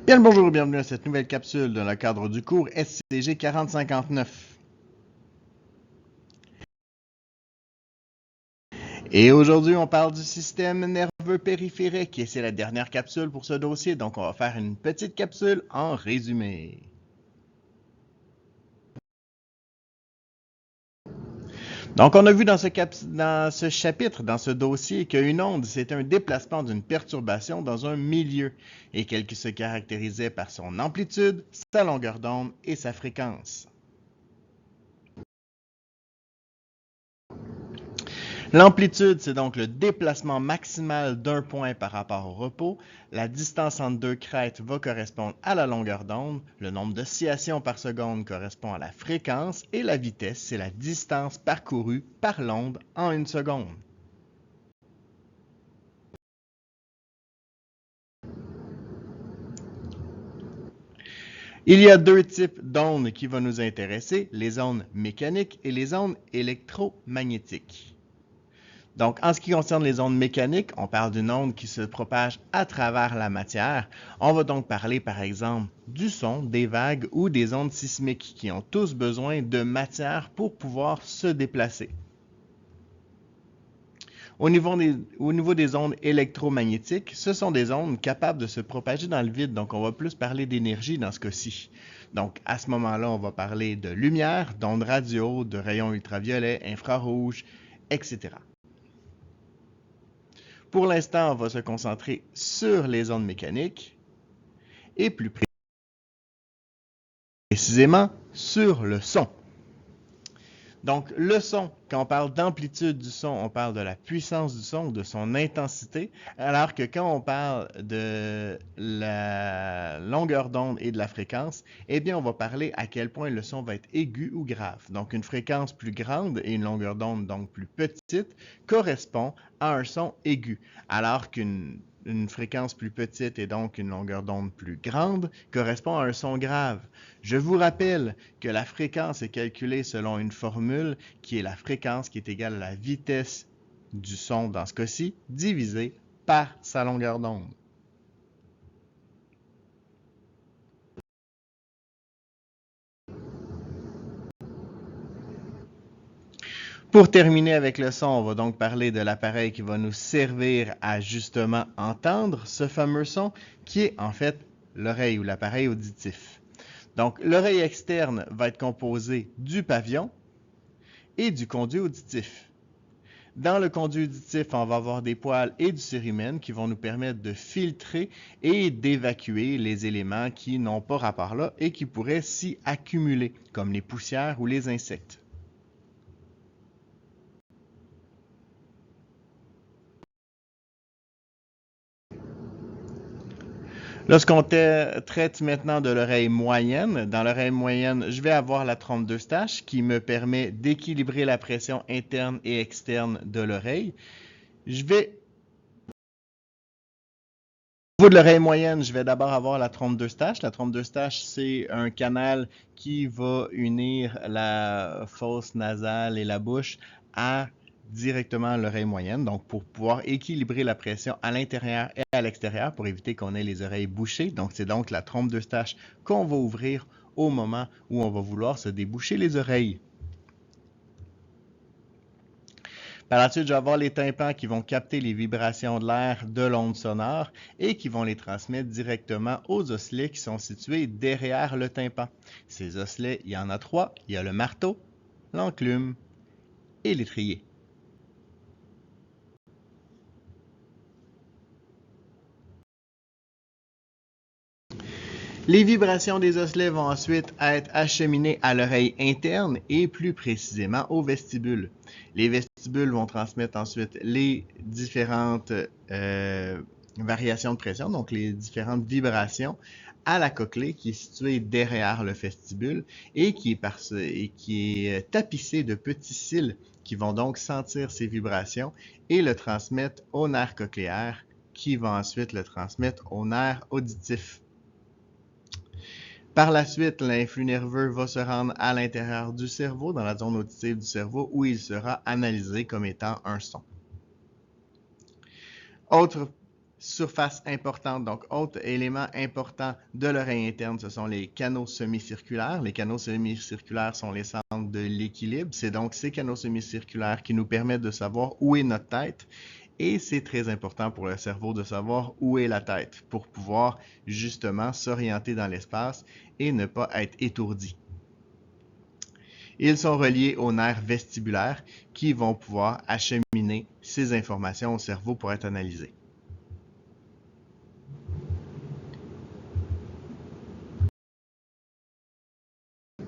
Bien le bonjour et bienvenue à cette nouvelle capsule dans le cadre du cours SCG 4059. Et aujourd'hui, on parle du système nerveux périphérique et c'est la dernière capsule pour ce dossier, donc on va faire une petite capsule en résumé. Donc, on a vu dans ce chapitre, dans ce dossier, qu'une onde, c'est un déplacement d'une perturbation dans un milieu et qu'elle se caractérisait par son amplitude, sa longueur d'onde et sa fréquence. L'amplitude, c'est donc le déplacement maximal d'un point par rapport au repos. La distance entre deux crêtes va correspondre à la longueur d'onde. Le nombre d'oscillations par seconde correspond à la fréquence. Et la vitesse, c'est la distance parcourue par l'onde en une seconde. Il y a deux types d'ondes qui vont nous intéresser, les ondes mécaniques et les ondes électromagnétiques. Donc, en ce qui concerne les ondes mécaniques, on parle d'une onde qui se propage à travers la matière. On va donc parler, par exemple, du son, des vagues ou des ondes sismiques qui ont tous besoin de matière pour pouvoir se déplacer. Au niveau des ondes électromagnétiques, ce sont des ondes capables de se propager dans le vide, donc on va plus parler d'énergie dans ce cas-ci. Donc, à ce moment-là, on va parler de lumière, d'ondes radio, de rayons ultraviolets, infrarouges, etc. Pour l'instant, on va se concentrer sur les ondes mécaniques et plus précisément sur le son. Donc, le son, quand on parle d'amplitude du son, on parle de la puissance du son, de son intensité, alors que quand on parle de la longueur d'onde et de la fréquence, eh bien, on va parler à quel point le son va être aigu ou grave. Donc, une fréquence plus grande et une longueur d'onde donc plus petite correspond à un son aigu, alors qu'une fréquence plus petite et donc une longueur d'onde plus grande correspond à un son grave. Je vous rappelle que la fréquence est calculée selon une formule qui est la fréquence qui est égale à la vitesse du son dans ce cas-ci, divisée par sa longueur d'onde. Pour terminer avec le son, on va donc parler de l'appareil qui va nous servir à justement entendre ce fameux son qui est en fait l'oreille ou l'appareil auditif. Donc, l'oreille externe va être composée du pavillon et du conduit auditif. Dans le conduit auditif, on va avoir des poils et du cérumen qui vont nous permettre de filtrer et d'évacuer les éléments qui n'ont pas rapport là et qui pourraient s'y accumuler, comme les poussières ou les insectes. Lorsqu'on traite maintenant de l'oreille moyenne, dans l'oreille moyenne, je vais avoir la trompe d'Eustache qui me permet d'équilibrer la pression interne et externe de l'oreille. Au niveau de l'oreille moyenne, je vais d'abord avoir la trompe d'Eustache. La trompe d'Eustache, c'est un canal qui va unir la fosse nasale et la bouche à directement l'oreille moyenne, donc pour pouvoir équilibrer la pression à l'intérieur et à l'extérieur pour éviter qu'on ait les oreilles bouchées. Donc, c'est donc la trompe d'Eustache qu'on va ouvrir au moment où on va vouloir se déboucher les oreilles. Par la suite, je vais avoir les tympans qui vont capter les vibrations de l'air de l'onde sonore et qui vont les transmettre directement aux osselets qui sont situés derrière le tympan. Ces osselets, il y en a trois. Il y a le marteau, l'enclume et l'étrier. Les vibrations des osselets vont ensuite être acheminées à l'oreille interne et plus précisément au vestibule. Les vestibules vont transmettre ensuite les différentes variations de pression, donc les différentes vibrations, à la cochlée qui est située derrière le vestibule et qui est tapissée de petits cils qui vont donc sentir ces vibrations et le transmettre au nerf cochléaire qui va ensuite le transmettre au nerf auditif. Par la suite, l'influx nerveux va se rendre à l'intérieur du cerveau, dans la zone auditive du cerveau, où il sera analysé comme étant un son. Autre surface importante, donc autre élément important de l'oreille interne, ce sont les canaux semi-circulaires. Les canaux semi-circulaires sont les centres de l'équilibre. C'est donc ces canaux semi-circulaires qui nous permettent de savoir où est notre tête. Et c'est très important pour le cerveau de savoir où est la tête pour pouvoir justement s'orienter dans l'espace et ne pas être étourdi. Ils sont reliés aux nerfs vestibulaires qui vont pouvoir acheminer ces informations au cerveau pour être analysées.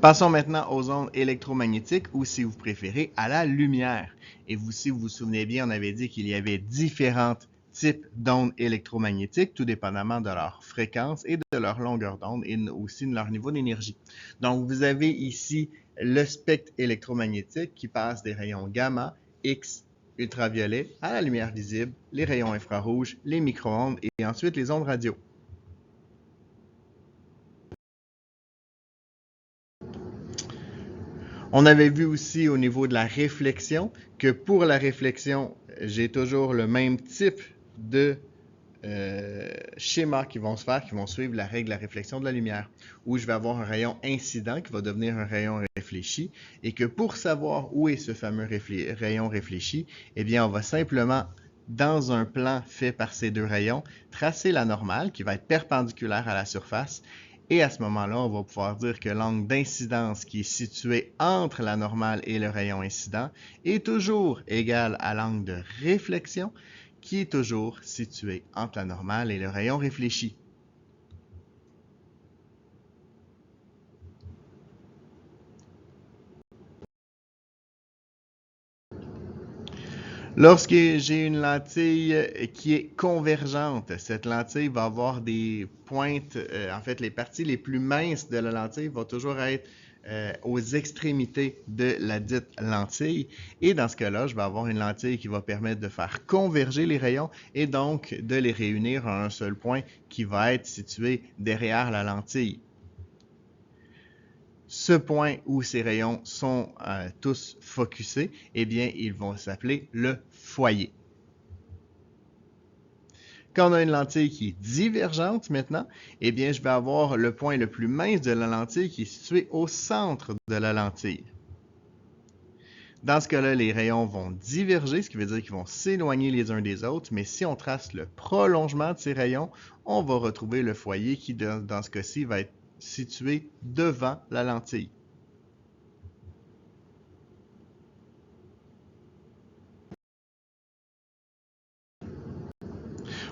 Passons maintenant aux ondes électromagnétiques ou, si vous préférez, à la lumière. Et vous, si vous vous souvenez bien, on avait dit qu'il y avait différents types d'ondes électromagnétiques, tout dépendamment de leur fréquence et de leur longueur d'onde et aussi de leur niveau d'énergie. Donc, vous avez ici le spectre électromagnétique qui passe des rayons gamma, X, ultraviolet, à la lumière visible, les rayons infrarouges, les micro-ondes et ensuite les ondes radio. On avait vu aussi au niveau de la réflexion que pour la réflexion, j'ai toujours le même type de schémas qui vont se faire, qui vont suivre la règle de la réflexion de la lumière, où je vais avoir un rayon incident qui va devenir un rayon réfléchi, et que pour savoir où est ce fameux rayon réfléchi, eh bien, on va simplement, dans un plan fait par ces deux rayons, tracer la normale qui va être perpendiculaire à la surface. Et à ce moment-là, on va pouvoir dire que l'angle d'incidence qui est situé entre la normale et le rayon incident est toujours égal à l'angle de réflexion qui est toujours situé entre la normale et le rayon réfléchi. Lorsque j'ai une lentille qui est convergente, cette lentille va avoir des pointes, en fait, les parties les plus minces de la lentille vont toujours être aux extrémités de la dite lentille. Et dans ce cas-là, je vais avoir une lentille qui va permettre de faire converger les rayons et donc de les réunir à un seul point qui va être situé derrière la lentille. Ce point où ces rayons sont tous focusés, eh bien, ils vont s'appeler le foyer. Quand on a une lentille qui est divergente maintenant, eh bien, je vais avoir le point le plus mince de la lentille qui est situé au centre de la lentille. Dans ce cas-là, les rayons vont diverger, ce qui veut dire qu'ils vont s'éloigner les uns des autres, mais si on trace le prolongement de ces rayons, on va retrouver le foyer qui, dans ce cas-ci, va être situé devant la lentille.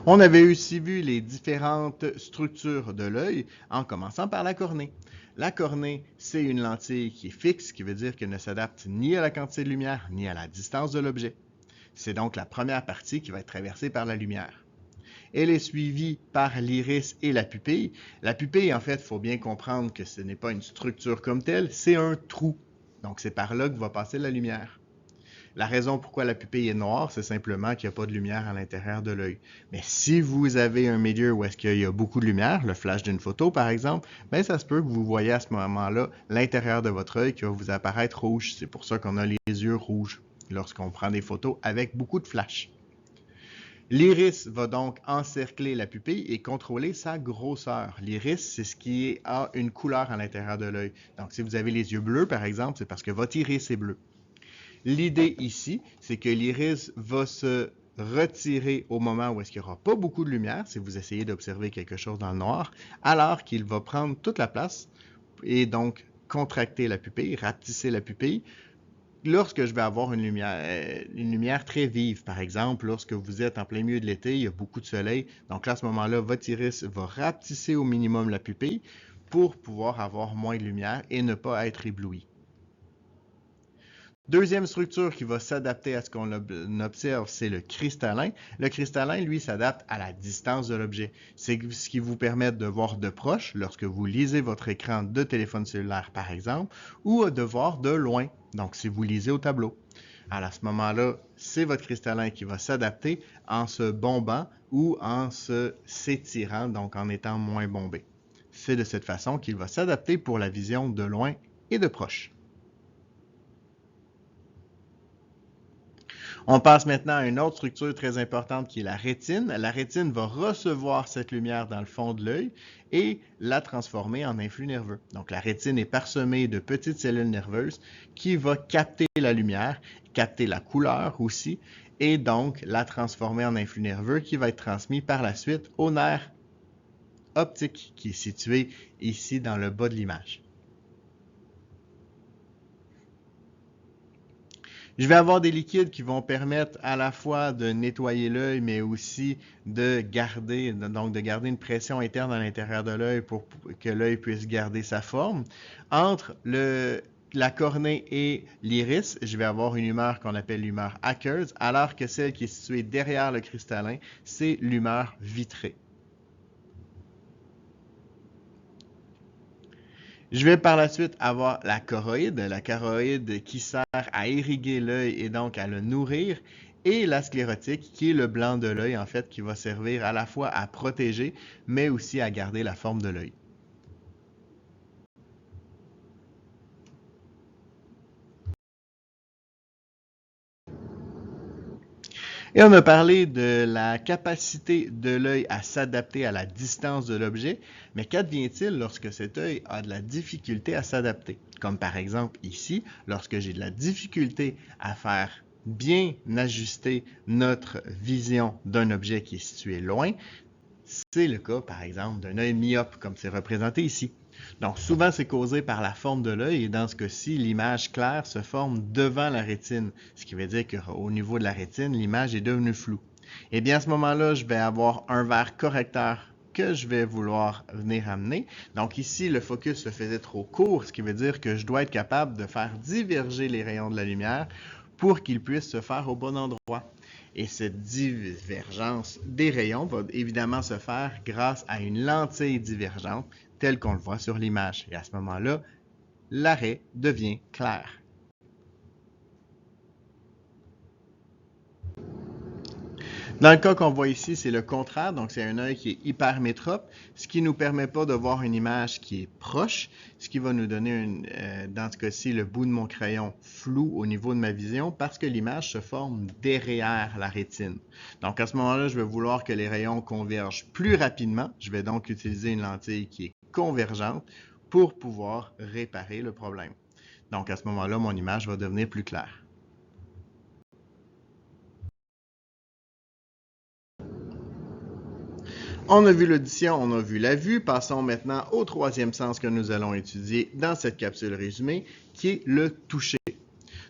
On avait aussi vu les différentes structures de l'œil en commençant par la cornée. La cornée, c'est une lentille qui est fixe, ce qui veut dire qu'elle ne s'adapte ni à la quantité de lumière ni à la distance de l'objet. C'est donc la première partie qui va être traversée par la lumière. Elle est suivie par l'iris et la pupille. La pupille, en fait, il faut bien comprendre que ce n'est pas une structure comme telle, c'est un trou. Donc c'est par là que va passer la lumière. La raison pourquoi la pupille est noire, c'est simplement qu'il n'y a pas de lumière à l'intérieur de l'œil. Mais si vous avez un milieu où est-ce qu'il y a beaucoup de lumière, le flash d'une photo par exemple, ben ça se peut que vous voyez à ce moment-là l'intérieur de votre œil qui va vous apparaître rouge. C'est pour ça qu'on a les yeux rouges lorsqu'on prend des photos avec beaucoup de flash. L'iris va donc encercler la pupille et contrôler sa grosseur. L'iris, c'est ce qui a une couleur à l'intérieur de l'œil. Donc si vous avez les yeux bleus par exemple, c'est parce que votre iris est bleu. L'idée ici, c'est que l'iris va se retirer au moment où est-ce qu'il n'y aura pas beaucoup de lumière, si vous essayez d'observer quelque chose dans le noir, alors qu'il va prendre toute la place et donc contracter la pupille, rapetisser la pupille. Lorsque je vais avoir une lumière très vive, par exemple, lorsque vous êtes en plein milieu de l'été, il y a beaucoup de soleil, donc là, à ce moment-là, votre iris va rapetisser au minimum la pupille pour pouvoir avoir moins de lumière et ne pas être ébloui. Deuxième structure qui va s'adapter à ce qu'on observe, c'est le cristallin. Le cristallin, lui, s'adapte à la distance de l'objet. C'est ce qui vous permet de voir de proche lorsque vous lisez votre écran de téléphone cellulaire, par exemple, ou de voir de loin, donc si vous lisez au tableau. Alors à ce moment-là, c'est votre cristallin qui va s'adapter en se bombant ou en s'étirant, donc en étant moins bombé. C'est de cette façon qu'il va s'adapter pour la vision de loin et de proche. On passe maintenant à une autre structure très importante qui est la rétine. La rétine va recevoir cette lumière dans le fond de l'œil et la transformer en influx nerveux. Donc la rétine est parsemée de petites cellules nerveuses qui vont capter la lumière, capter la couleur aussi, et donc la transformer en influx nerveux qui va être transmis par la suite au nerf optique qui est situé ici dans le bas de l'image. Je vais avoir des liquides qui vont permettre à la fois de nettoyer l'œil, mais aussi de garder une pression interne à l'intérieur de l'œil pour que l'œil puisse garder sa forme. Entre la cornée et l'iris, je vais avoir une humeur qu'on appelle l'humeur aqueuse, alors que celle qui est située derrière le cristallin, c'est l'humeur vitrée. Je vais par la suite avoir la choroïde qui sert à irriguer l'œil et donc à le nourrir, et la sclérotique qui est le blanc de l'œil en fait qui va servir à la fois à protéger mais aussi à garder la forme de l'œil. Et on a parlé de la capacité de l'œil à s'adapter à la distance de l'objet, mais qu'advient-il lorsque cet œil a de la difficulté à s'adapter? Comme par exemple ici, lorsque j'ai de la difficulté à faire bien ajuster notre vision d'un objet qui est situé loin, c'est le cas par exemple d'un œil myope comme c'est représenté ici. Donc souvent c'est causé par la forme de l'œil et dans ce cas-ci, l'image claire se forme devant la rétine, ce qui veut dire qu'au niveau de la rétine, l'image est devenue floue. Et bien à ce moment-là, je vais avoir un verre correcteur que je vais vouloir venir amener. Donc ici, le focus se faisait trop court, ce qui veut dire que je dois être capable de faire diverger les rayons de la lumière pour qu'ils puissent se faire au bon endroit. Et cette divergence des rayons va évidemment se faire grâce à une lentille divergente telle qu'on le voit sur l'image. Et à ce moment-là, l'arrêt devient clair. Dans le cas qu'on voit ici, c'est le contraire, donc c'est un œil qui est hypermétrope, ce qui ne nous permet pas de voir une image qui est proche, ce qui va nous donner, dans ce cas-ci, le bout de mon crayon flou au niveau de ma vision parce que l'image se forme derrière la rétine. Donc à ce moment-là, je vais vouloir que les rayons convergent plus rapidement. Je vais donc utiliser une lentille qui est convergente pour pouvoir réparer le problème. Donc à ce moment-là, mon image va devenir plus claire. On a vu l'audition, on a vu la vue. Passons maintenant au troisième sens que nous allons étudier dans cette capsule résumée, qui est le toucher.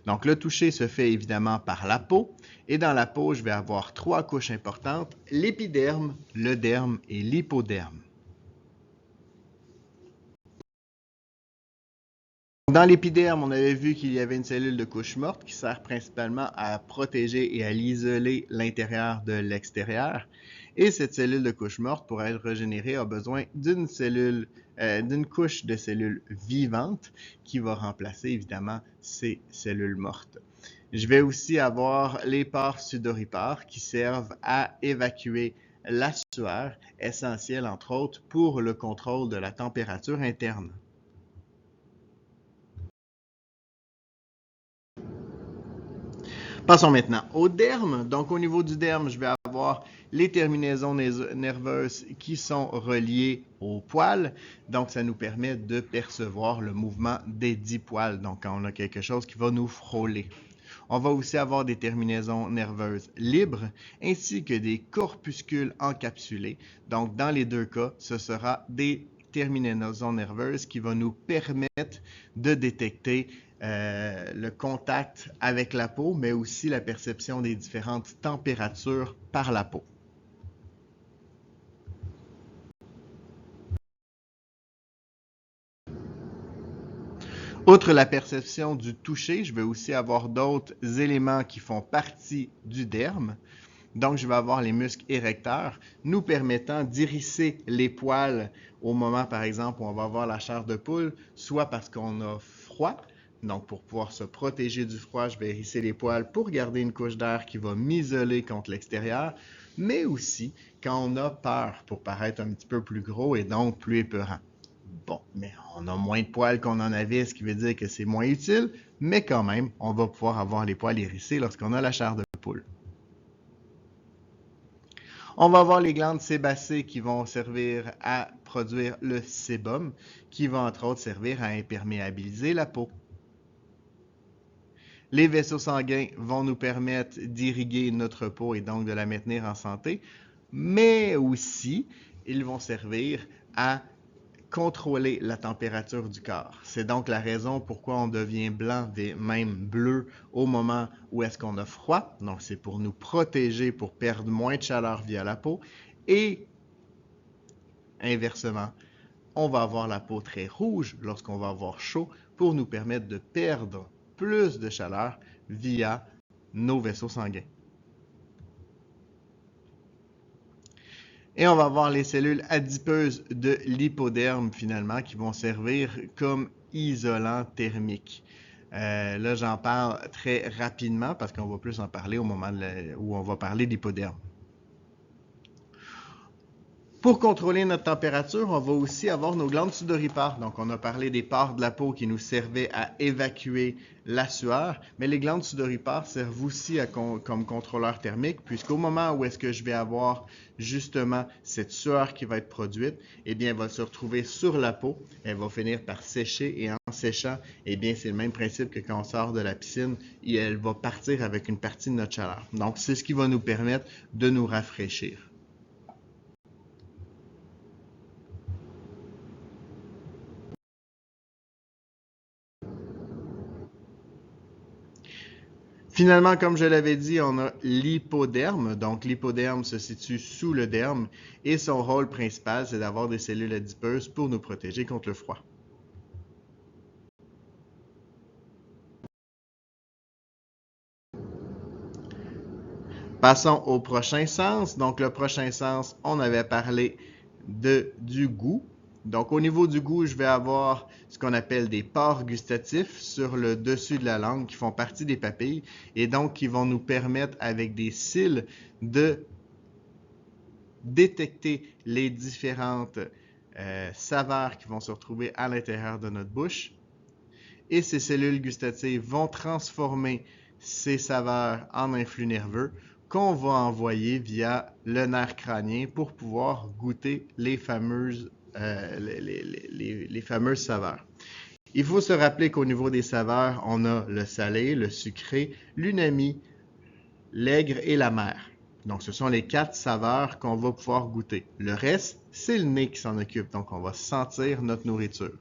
Donc, le toucher se fait évidemment par la peau. Et dans la peau, je vais avoir trois couches importantes, l'épiderme, le derme et l'hypoderme. Dans l'épiderme, on avait vu qu'il y avait une cellule de couche morte qui sert principalement à protéger et à isoler l'intérieur de l'extérieur. Et cette cellule de couche morte, pour être régénérée, a besoin d'une couche de cellules vivantes qui va remplacer évidemment ces cellules mortes. Je vais aussi avoir les pores sudoripares qui servent à évacuer la sueur, essentielle entre autres pour le contrôle de la température interne. Passons maintenant au derme. Donc, au niveau du derme, je vais avoir les terminaisons nerveuses qui sont reliées aux poils. Donc, ça nous permet de percevoir le mouvement des 10 poils. Donc, quand on a quelque chose qui va nous frôler. On va aussi avoir des terminaisons nerveuses libres ainsi que des corpuscules encapsulés. Donc, dans les deux cas, ce sera des terminaisons nerveuses qui vont nous permettre de détecter le contact avec la peau, mais aussi la perception des différentes températures par la peau. Outre la perception du toucher, je vais aussi avoir d'autres éléments qui font partie du derme. Donc, je vais avoir les muscles érecteurs nous permettant d'hérisser les poils au moment, par exemple, où on va avoir la chair de poule, soit parce qu'on a froid. Donc, pour pouvoir se protéger du froid, je vais hérisser les poils pour garder une couche d'air qui va m'isoler contre l'extérieur, mais aussi quand on a peur pour paraître un petit peu plus gros et donc plus épeurant. Bon, mais on a moins de poils qu'on en avait, ce qui veut dire que c'est moins utile, mais quand même, on va pouvoir avoir les poils hérissés lorsqu'on a la chair de poule. poule. On va avoir les glandes sébacées qui vont servir à produire le sébum, qui va entre autres servir à imperméabiliser la peau. Les vaisseaux sanguins vont nous permettre d'irriguer notre peau et donc de la maintenir en santé, mais aussi ils vont servir à contrôler la température du corps. C'est donc la raison pourquoi on devient blanc, même bleu au moment où est-ce qu'on a froid. Donc c'est pour nous protéger, pour perdre moins de chaleur via la peau. Et inversement, on va avoir la peau très rouge lorsqu'on va avoir chaud pour nous permettre de perdre plus de chaleur via nos vaisseaux sanguins. Et on va avoir les cellules adipeuses de l'hypoderme, finalement, qui vont servir comme isolant thermique. Là, j'en parle très rapidement parce qu'on va plus en parler au moment où on va parler d'hypoderme. Pour contrôler notre température, on va aussi avoir nos glandes sudoripares. Donc, on a parlé des pores de la peau qui nous servaient à évacuer la sueur, mais les glandes sudoripares servent aussi comme contrôleur thermique, puisqu'au moment où est-ce que je vais avoir justement cette sueur qui va être produite, eh bien, elle va se retrouver sur la peau, elle va finir par sécher et en séchant, eh bien, c'est le même principe que quand on sort de la piscine, et elle va partir avec une partie de notre chaleur. Donc, c'est ce qui va nous permettre de nous rafraîchir. Finalement, comme je l'avais dit, on a l'hypoderme. Donc, l'hypoderme se situe sous le derme et son rôle principal, c'est d'avoir des cellules adipeuses pour nous protéger contre le froid. Passons au prochain sens. Donc, le prochain sens, on avait parlé du goût. Donc, au niveau du goût, je vais avoir ce qu'on appelle des pores gustatifs sur le dessus de la langue qui font partie des papilles et donc qui vont nous permettre, avec des cils, de détecter les différentes saveurs qui vont se retrouver à l'intérieur de notre bouche. Et ces cellules gustatives vont transformer ces saveurs en influx nerveux qu'on va envoyer via le nerf crânien pour pouvoir goûter les fameuses saveurs. Il faut se rappeler qu'au niveau des saveurs, on a le salé, le sucré, l'umami, l'aigre et l'amer. Donc, ce sont les 4 saveurs qu'on va pouvoir goûter. Le reste, c'est le nez qui s'en occupe. Donc, on va sentir notre nourriture.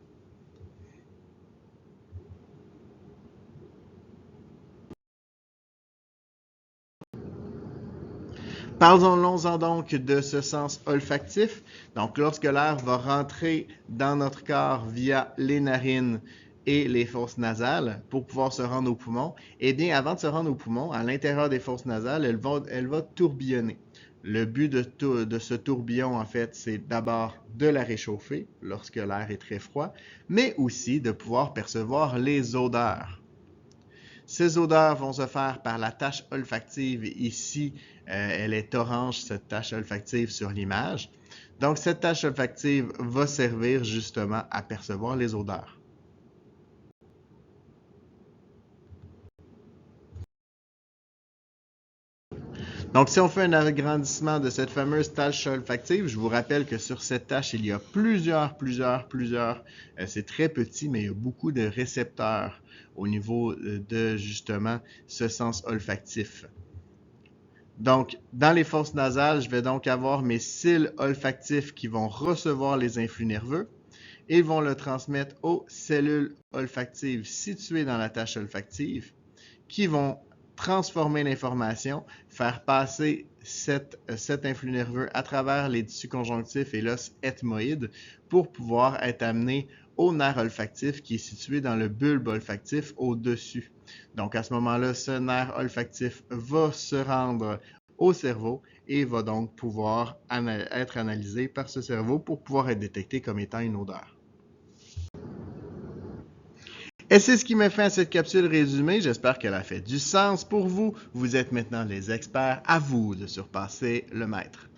Parlons-en donc de ce sens olfactif. Donc, lorsque l'air va rentrer dans notre corps via les narines et les fosses nasales pour pouvoir se rendre aux poumons, eh bien, avant de se rendre aux poumons, à l'intérieur des fosses nasales, elle va tourbillonner. Le but de ce tourbillon, en fait, c'est d'abord de la réchauffer lorsque l'air est très froid, mais aussi de pouvoir percevoir les odeurs. Ces odeurs vont se faire par la tache olfactive. Ici, elle est orange, cette tache olfactive sur l'image. Donc, cette tache olfactive va servir justement à percevoir les odeurs. Donc, si on fait un agrandissement de cette fameuse tache olfactive, je vous rappelle que sur cette tache, il y a plusieurs, c'est très petit, mais il y a beaucoup de récepteurs au niveau de justement ce sens olfactif. Donc, dans les fosses nasales, je vais donc avoir mes cils olfactifs qui vont recevoir les influx nerveux et vont le transmettre aux cellules olfactives situées dans la tache olfactive qui vont transformer l'information, faire passer cet influx nerveux à travers les tissus conjonctifs et l'os ethmoïde pour pouvoir être amené au nerf olfactif qui est situé dans le bulbe olfactif au-dessus. Donc, à ce moment-là, ce nerf olfactif va se rendre au cerveau et va donc pouvoir être analysé par ce cerveau pour pouvoir être détecté comme étant une odeur. Et c'est ce qui me fait à cette capsule résumée. J'espère qu'elle a fait du sens pour vous. Vous êtes maintenant les experts. À vous de surpasser le maître.